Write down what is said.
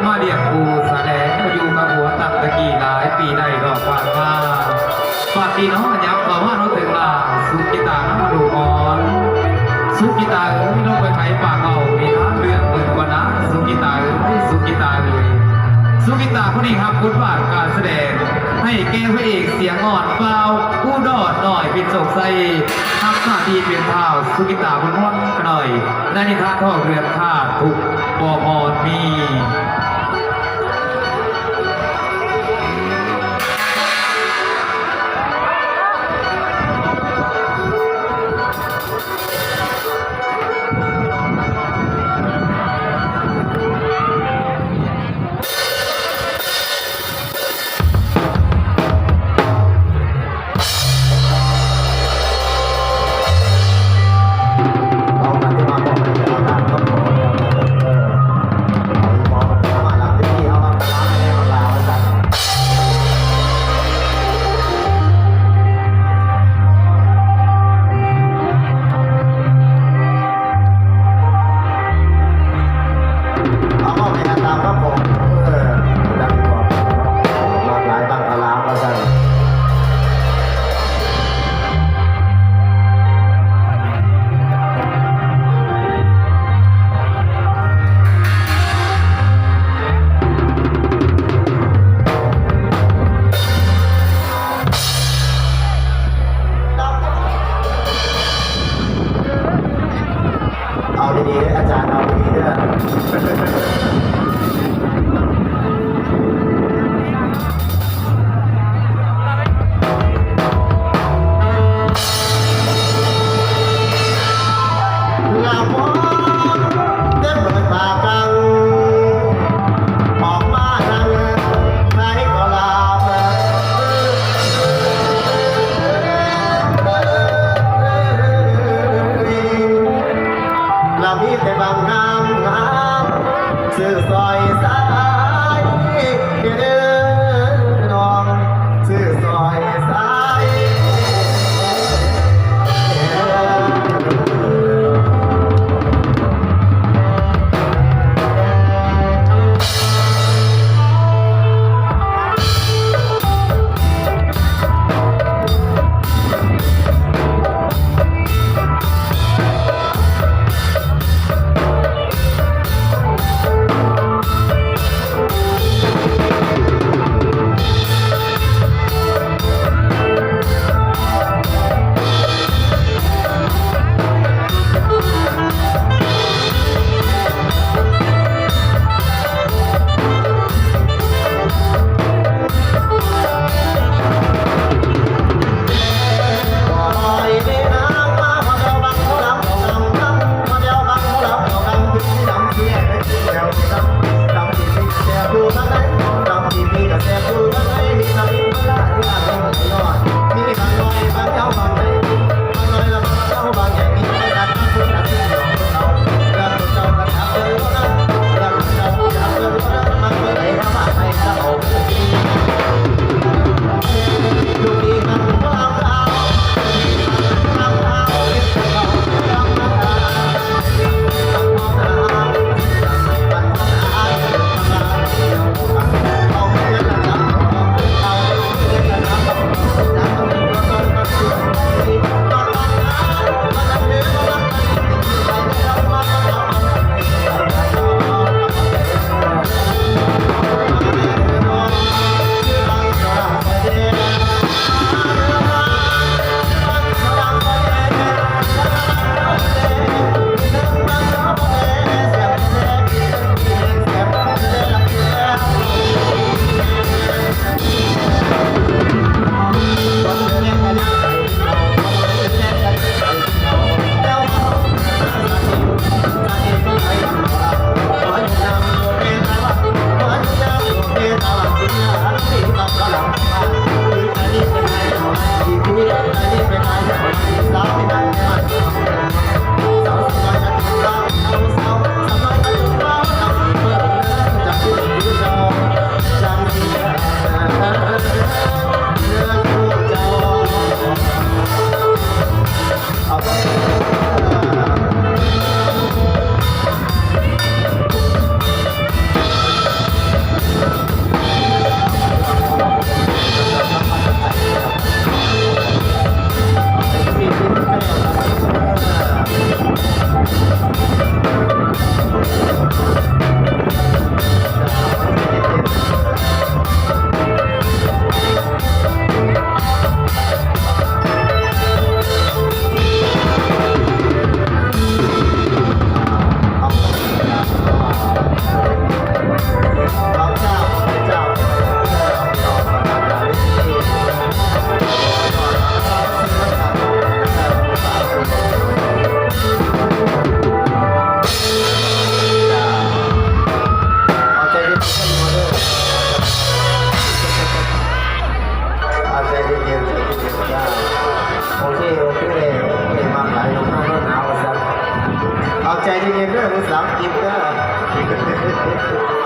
มาเรียกปูแสดงอยู่กับหัวตักตะกี้หลายปีได้ดอกกวางมาฝากพี่น้องยับต่อว่าน้องถึงลาสุกิตาน้ำดูอ่อนสุกิตาเอ้ยน้องไปไขปากเอามีท้าเรื่องเปิดกว่านะสุกิตาเอ้ยสุกิตาเลยสุกิตาคนนี้ครับคุณบาทการแสดงให้แก้พระเอกเสียงอ่อนเปล่าผู้ดอดหน่อยเป็นโศกใสทำหน้าที่เป็นเท้าสุกิตาคุณพ่อหน่อยได้นิทานท่อเรือนข้าทุกปอพรมี เ เอาใจเย็นๆเด้อผู้สาวกินเด้อ